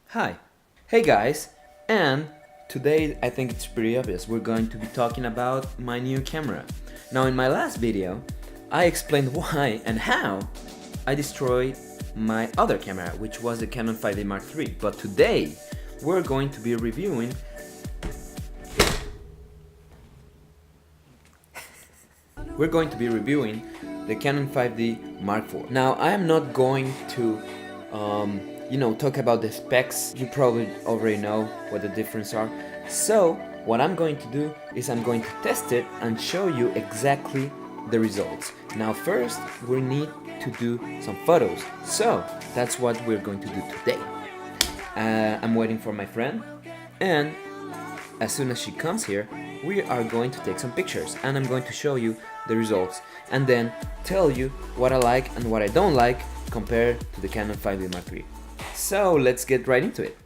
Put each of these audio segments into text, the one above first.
Hi. Hey guys, and today I think it's pretty obvious we're going to be talking about my new camera. Now in my last video, I explained why and how I destroyed my other camera, which was the Canon 5D Mark III. But today, we're going to be reviewing the Canon 5D Mark IV. Now, I am not going to, talk about the specs. You probably already know what the difference are. So, what I'm going to do is I'm going to test it and show you exactly the results. Now, first, we need to do some photos. So, that's what we're going to do today. I'm waiting for my friend, and as soon as she comes here, we are going to take some pictures, and I'm going to show you the results and then tell you what I like and what I don't like compared to the Canon 5D Mark III. So let's get right into it.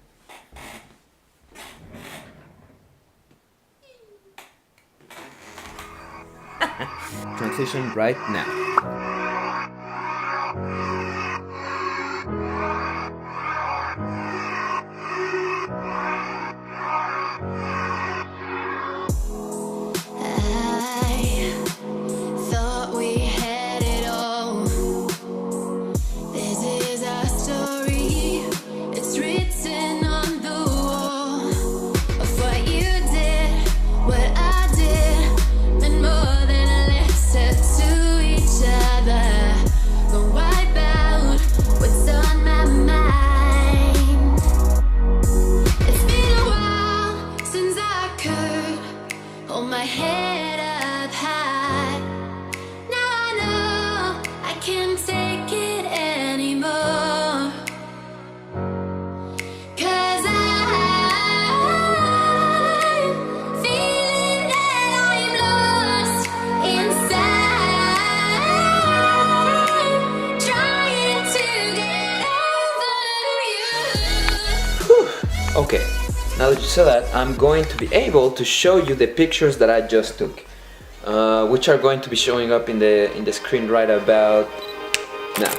Transition right now. Okay, now that you saw that, I'm going to be able to show you the pictures that I just took, which are going to be showing up in the screen right about now.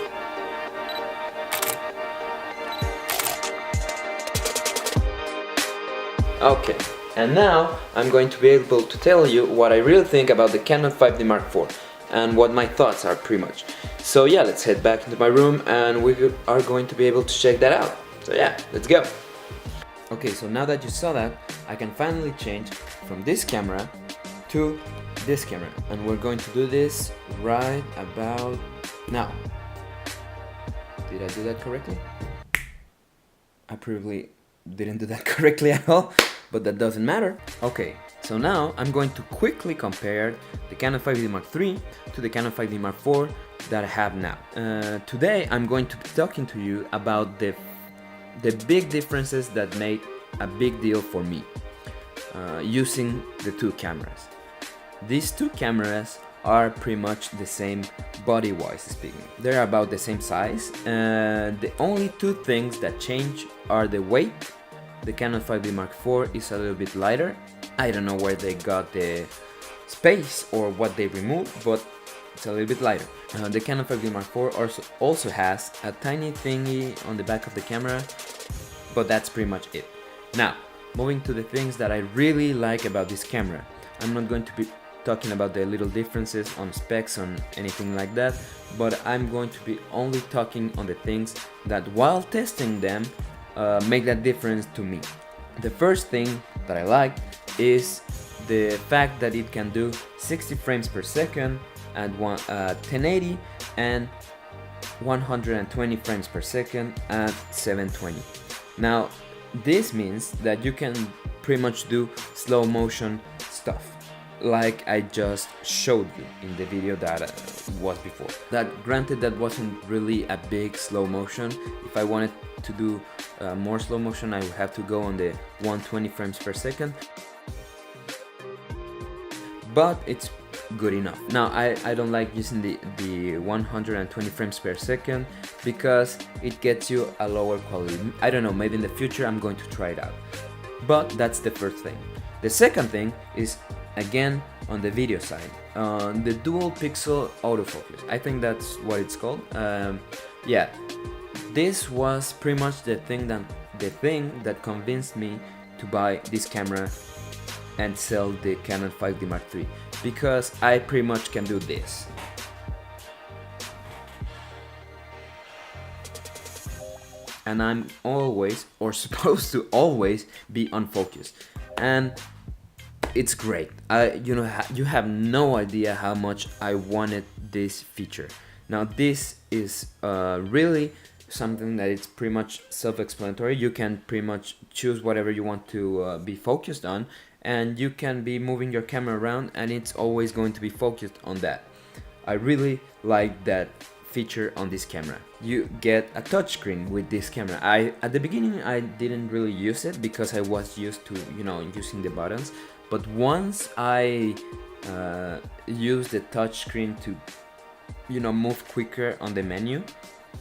Okay, and now I'm going to be able to tell you what I really think about the Canon 5D Mark IV and what my thoughts are pretty much. So yeah, let's head back into my room and we are going to be able to check that out. So yeah, let's go. Okay, so now that you saw that, I can finally change from this camera to this camera, and we're going to do this right about now. Did I do that correctly? I probably didn't do that correctly at all, but that doesn't matter. Okay, so now I'm going to quickly compare the Canon 5D Mark III to the Canon 5D Mark IV that I have now. Today I'm going to be talking to you about the big differences that made a big deal for me using the two cameras. These two cameras are pretty much the same body-wise speaking. They're about the same size. The only two things that change are the weight. The Canon 5D Mark IV is a little bit lighter. I don't know where they got the space or what they removed, but it's a little bit lighter. The Canon 5D Mark IV also has a tiny thingy on the back of the camera, but that's pretty much it. Now, moving to the things that I really like about this camera. I'm not going to be talking about the little differences on specs on anything like that, but I'm going to be only talking on the things that while testing them make that difference to me. The first thing that I like is the fact that it can do 60 frames per second at 1080 and 120 frames per second at 720. Now this means that you can pretty much do slow motion stuff like I just showed you in the video that was before. That granted, that wasn't really a big slow motion. If I wanted to do more slow motion, I would have to go on the 120 frames per second, but it's good enough. Now I don't like using the 120 frames per second because it gets you a lower quality. I don't know, maybe in the future I'm going to try it out. But that's the first thing. The second thing is, again, on the video side, on the dual pixel autofocus. I think that's what it's called. Yeah, this was pretty much the thing that convinced me to buy this camera and sell the Canon 5D Mark III, because I pretty much can do this. And I'm always, or supposed to always, be unfocused, and it's great. You know, you have no idea how much I wanted this feature. Now this is really something that it's pretty much self-explanatory. You can pretty much choose whatever you want to be focused on, and you can be moving your camera around and it's always going to be focused on that. I really like that feature on this camera. You get a touchscreen with this camera. At the beginning I didn't really use it because I was used to, you know, using the buttons, but once I used the touchscreen to, you know, move quicker on the menu,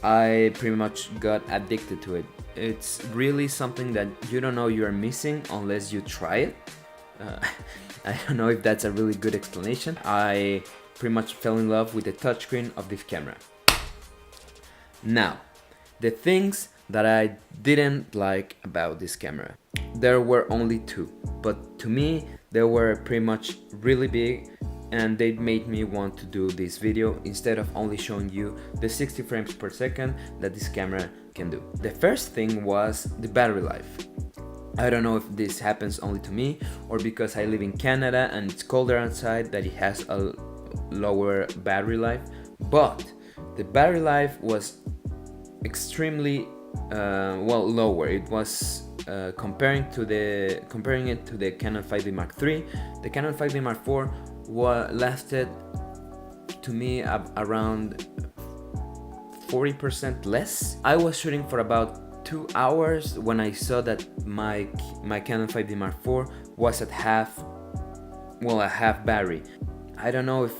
I pretty much got addicted to it. It's really something that you don't know you're missing unless you try it. I don't know if that's a really good explanation. I pretty much fell in love with the touchscreen of this camera. Now, the things that I didn't like about this camera, there were only two, but to me they were pretty much really big, and they made me want to do this video instead of only showing you the 60 frames per second that this camera can do. The first thing was the battery life. I don't know if this happens only to me or because I live in Canada and it's colder outside that it has a lower battery life, but the battery life was extremely lower. It was comparing it to the Canon 5D Mark III. The Canon 5D Mark IV lasted to me around 40% less. I was shooting for about 2 hours when I saw that my Canon 5D Mark IV was at half battery. I don't know if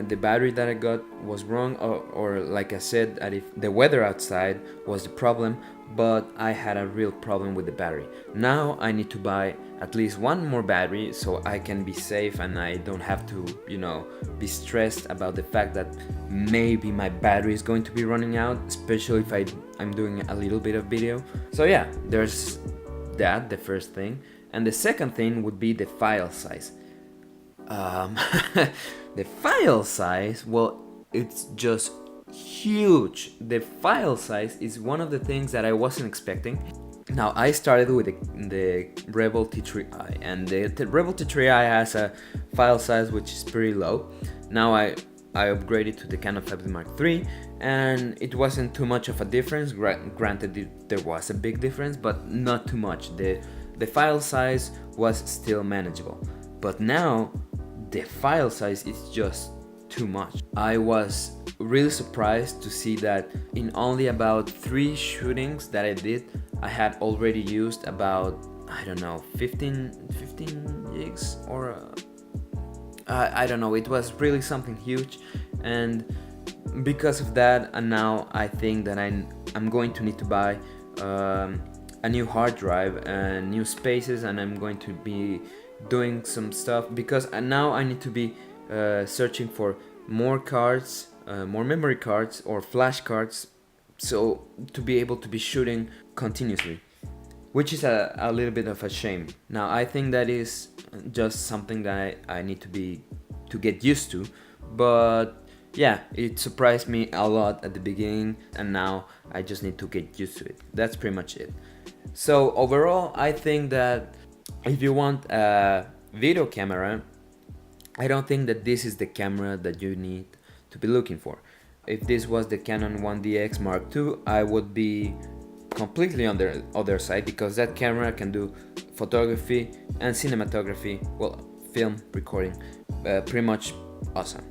the battery that I got was wrong, or like I said, that if the weather outside was the problem, but I had a real problem with the battery. Now I need to buy at least one more battery so I can be safe and I don't have to, you know, be stressed about the fact that maybe my battery is going to be running out, especially if I'm doing a little bit of video. So yeah, there's that, the first thing. And the second thing would be the file size. The file size, well, it's just huge. The file size is one of the things that I wasn't expecting. Now, I started with the Rebel T3i, and the Rebel T3i has a file size which is pretty low. Now I upgraded to the Canon 5D Mark III, and it wasn't too much of a difference. Granted, there was a big difference, but not too much. The file size was still manageable. But now, the file size is just too much. I was really surprised to see that in only about 3 shootings that I did, I had already used about, I don't know, 15 gigs, or I don't know. It was really something huge, and because of that, and now I think that I'm going to need to buy a new hard drive and new spaces, and I'm going to be doing some stuff because now I need to be searching for more cards, more memory cards or flash cards, so to be able to be shooting continuously, which is a little bit of a shame. Now I think that is just something that I need to get used to, but yeah, it surprised me a lot at the beginning, and now I just need to get used to it. That's pretty much it. So overall, I think that if you want a video camera, I don't think that this is the camera that you need to be looking for. If this was the Canon 1DX Mark II, I would be completely on the other side, because that camera can do photography and cinematography, well, film recording, pretty much awesome.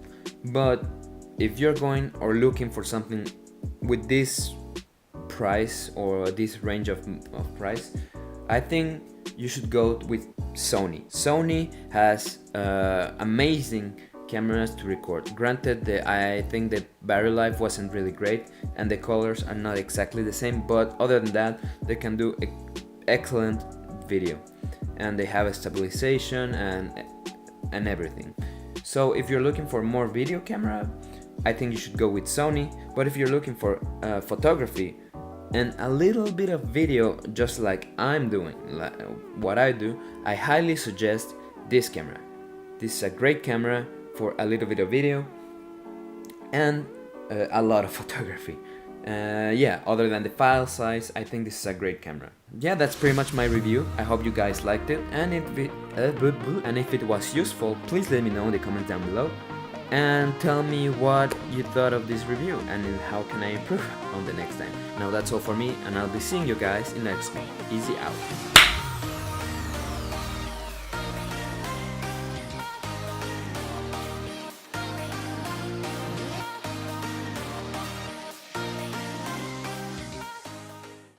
But if you're going or looking for something with this price or this range of price, I think you should go with Sony. Sony has amazing cameras to record. Granted, I think the battery life wasn't really great and the colors are not exactly the same, but other than that, they can do excellent video, and they have a stabilization and and everything. So if you're looking for more video camera, I think you should go with Sony. But if you're looking for photography and a little bit of video, just like I'm doing, like what I do, I highly suggest this camera. This is a great camera for a little bit of video and a lot of photography. Yeah, other than the file size, I think this is a great camera. Yeah, that's pretty much my review. I hope you guys liked it, and if it was useful, please let me know in the comments down below and tell me what you thought of this review and how can I improve on the next time. Now that's all for me, and I'll be seeing you guys in the next one. Easy out.